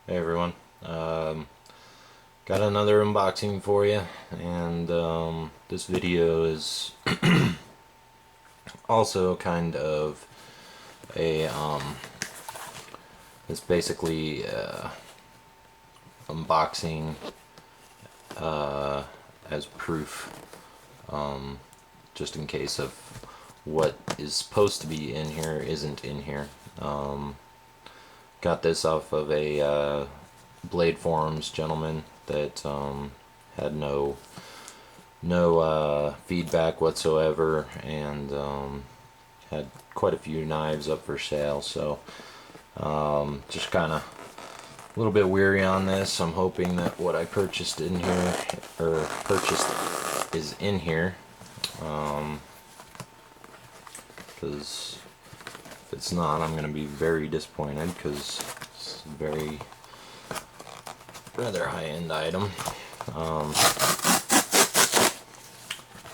Hey everyone, got another unboxing for you, and this video is also kind of a it's basically unboxing as proof, just in case of what is supposed to be in here isn't in here. Got this off of a Blade Forums gentleman that had no feedback whatsoever, and had quite a few knives up for sale. So just kind of a little bit weary on this. I'm hoping that what I purchased in here, or purchased, is in here, because if it's not, I'm going to be very disappointed, because it's a very rather high-end item.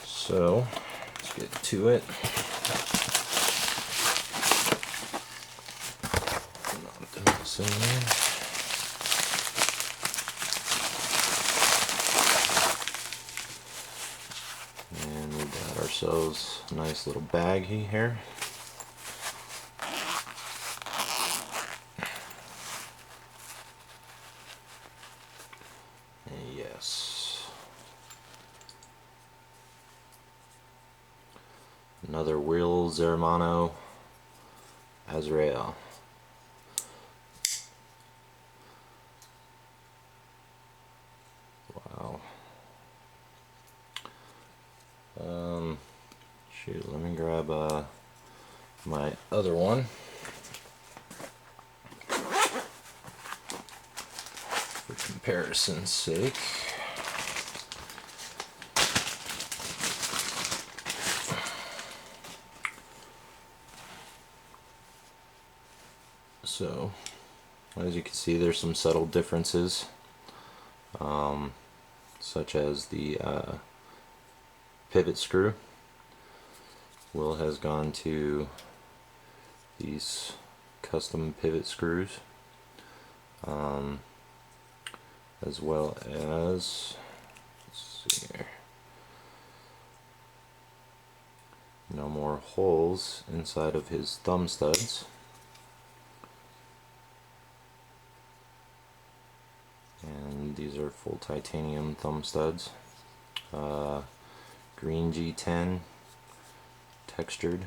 So let's get to it. Not this in there. And we got ourselves a nice little baggie here. Yes. Another real Zermeno Azrael. Wow. Shoot, let me grab my other one for comparison's sake. So, as you can see, there's some subtle differences, such as the pivot screw. Will has gone to these custom pivot screws, as well as, let's see here, no more holes inside of his thumb studs. And these are full titanium thumb studs. Green G10 textured.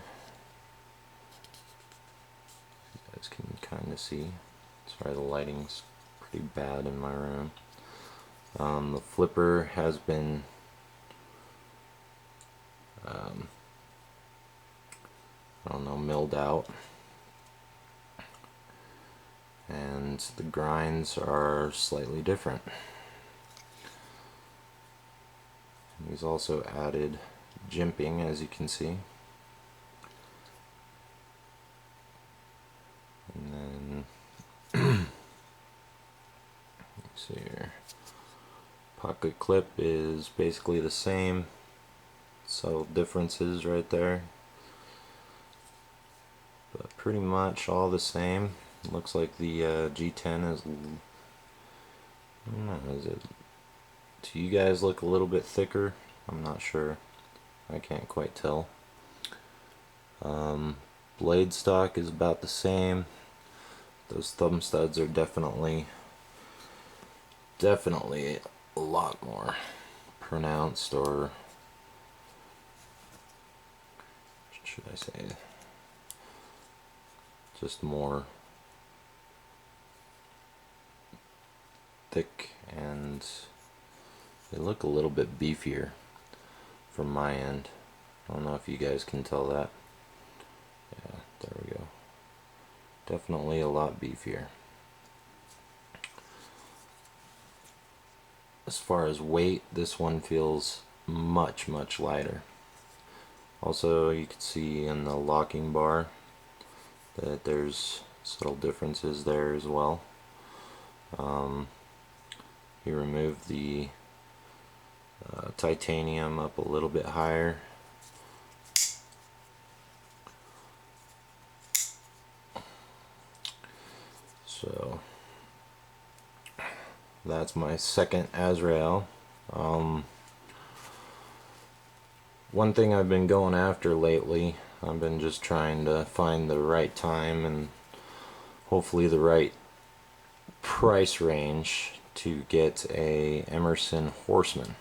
You guys can kind of see. Sorry, the lighting's pretty bad in my room. The flipper has been I don't know, milled out, and the grinds are slightly different. He's also added jimping, as you can see. And then let's see here. Pocket clip is basically the same. Subtle differences right there, but pretty much all the same. It looks like the G10 is, I don't know, is it, to you guys look a little bit thicker? I'm not sure. I can't quite tell. Blade stock is about the same. Those thumb studs are definitely a lot more pronounced, or should I say just more thick, and they look a little bit beefier from my end. I don't know if you guys can tell that. Yeah, there we go. Definitely a lot beefier. As far as weight, this one feels much lighter. Also, you can see in the locking bar that there's subtle differences there as well. He removed the titanium up a little bit higher. So that's my second Azrael. One thing I've been going after lately, I've been just trying to find the right time and hopefully the right price range to get a Emerson Horseman.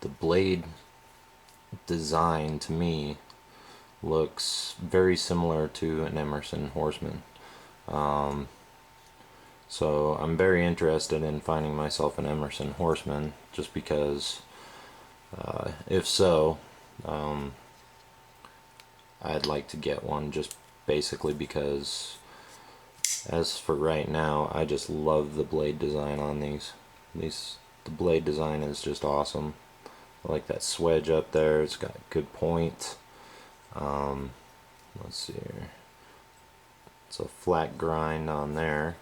The blade design to me looks very similar to an Emerson Horseman. So I'm very interested in finding myself an Emerson Horseman, just because if so, I'd like to get one, just basically because as for right now, I just love the blade design on these. The blade design is just awesome. I like that swedge up there. It's got good point. Let's see here. It's a flat grind on there.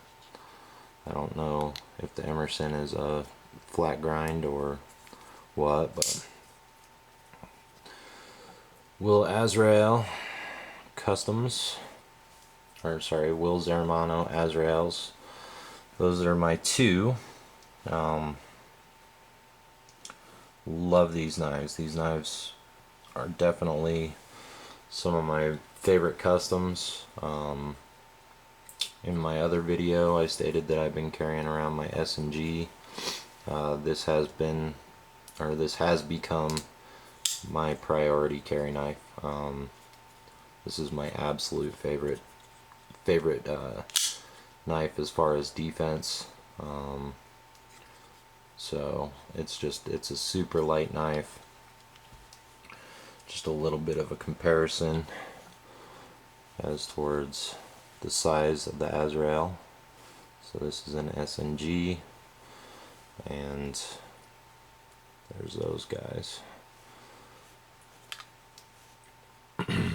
I don't know if the Emerson is a flat grind or what, but Will Azrael Customs, or sorry, Will Zermeno Azraels. Those are my two. Love these knives. These knives are definitely some of my favorite customs. In my other video, I stated that I've been carrying around my S&G. This has become my priority carry knife. This is my absolute favorite knife as far as defense. So it's a super light knife. Just a little bit of a comparison as towards the size of the Azrael. So this is an S&G, and there's those guys. The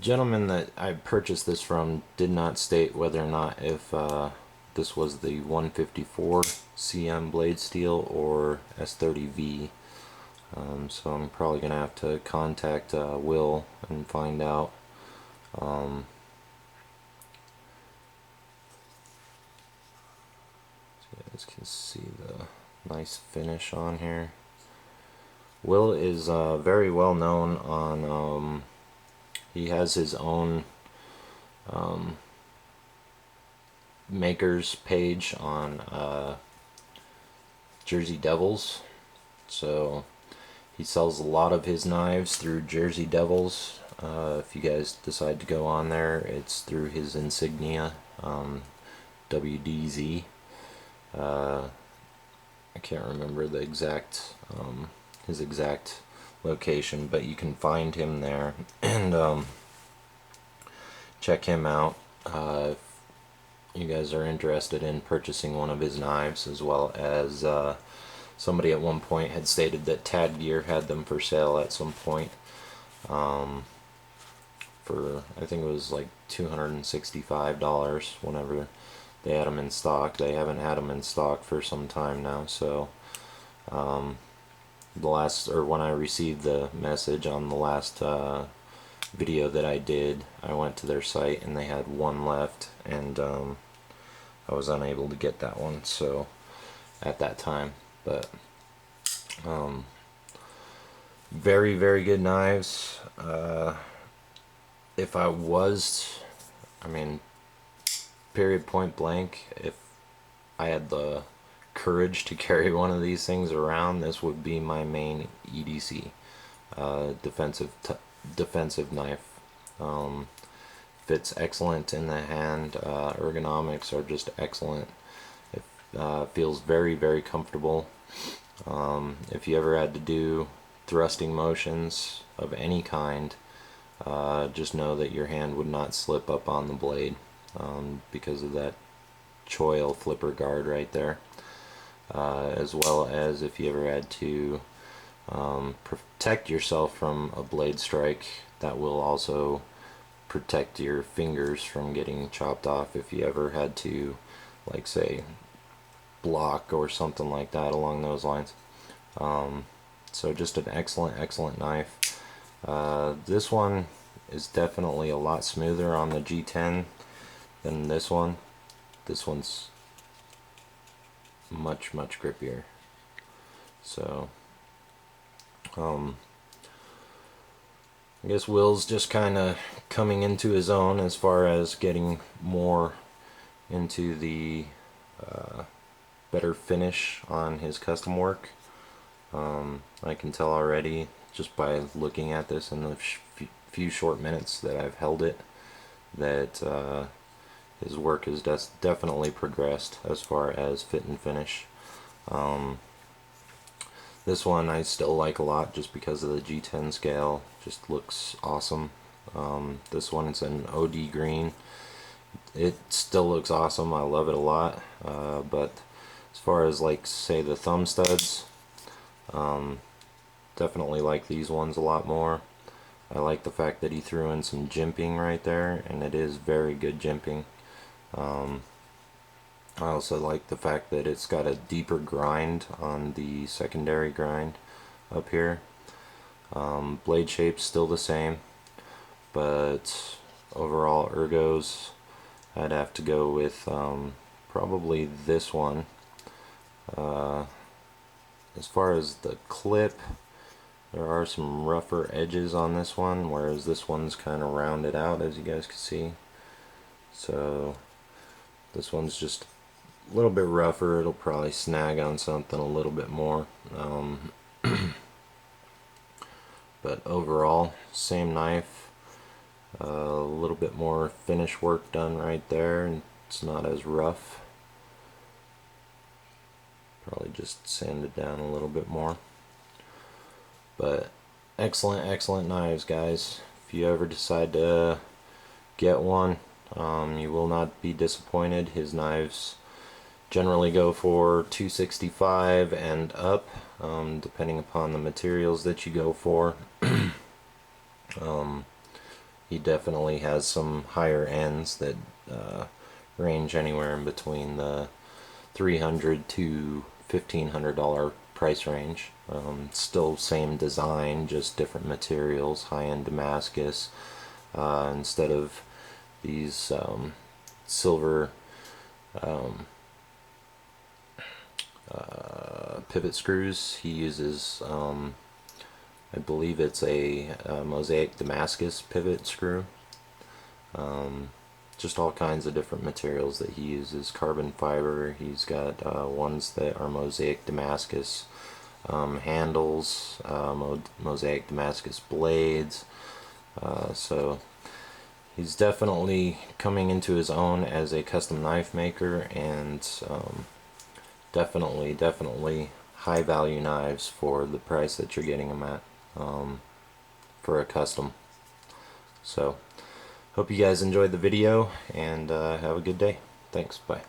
gentleman that I purchased this from did not state whether or not if this was the 154 CM blade steel or S30V. So I'm probably gonna have to contact Will and find out. So you guys can see the nice finish on here. Will is very well known on, he has his own makers page on Jersey Devils. So he sells a lot of his knives through Jersey Devils. If you guys decide to go on there, it's through his insignia, WDZ. I can't remember the exact his exact location, but you can find him there and check him out if you guys are interested in purchasing one of his knives, as well as somebody at one point had stated that Tad Gear had them for sale at some point for, I think it was like $265 whenever they had them in stock. They haven't had them in stock for some time now, so when I received the message on the last video that I did, I went to their site and they had one left, and I was unable to get that one so at that time. But very, very good knives. If I was, I mean, period, point blank, if I had the courage to carry one of these things around, this would be my main EDC, defensive knife. Fits excellent in the hand. Ergonomics are just excellent. It feels very, very comfortable. If you ever had to do thrusting motions of any kind, just know that your hand would not slip up on the blade because of that choil flipper guard right there. As well as if you ever had to protect yourself from a blade strike, that will also protect your fingers from getting chopped off if you ever had to, like, say, block or something like that along those lines. So just an excellent, excellent knife. This one is definitely a lot smoother on the G10 than this one. This one's much grippier. So I guess Will's just kind of coming into his own as far as getting more into the better finish on his custom work. I can tell already just by looking at this in the few short minutes that I've held it that his work has definitely progressed as far as fit and finish. This one I still like a lot just because of the G10 scale. Just looks awesome. This one is an OD green. It still looks awesome. I love it a lot. But as far as like say the thumb studs, definitely like these ones a lot more. I like the fact that he threw in some jimping right there, and it is very good jimping. I also like the fact that it's got a deeper grind on the secondary grind up here. Blade shape's still the same, but overall ergos, I'd have to go with probably this one. As far as the clip, there are some rougher edges on this one, whereas this one's kind of rounded out, as you guys can see. So this one's just a little bit rougher. It'll probably snag on something a little bit more. But overall, same knife. A little bit more finish work done right there, and it's not as rough. Probably just sanded down a little bit more. But excellent knives, guys. If you ever decide to get one, you will not be disappointed. His knives generally go for $265 and up, depending upon the materials that you go for. He definitely has some higher ends that range anywhere in between the $300 to $1,500 price range. Still same design, just different materials, high-end Damascus. Instead of these silver pivot screws, he uses I believe it's a mosaic Damascus pivot screw. Just all kinds of different materials that he uses. Carbon fiber, he's got ones that are mosaic Damascus handles, mosaic Damascus blades. So he's definitely coming into his own as a custom knife maker, and definitely high value knives for the price that you're getting them at for a custom. So hope you guys enjoyed the video, and have a good day. Thanks, bye.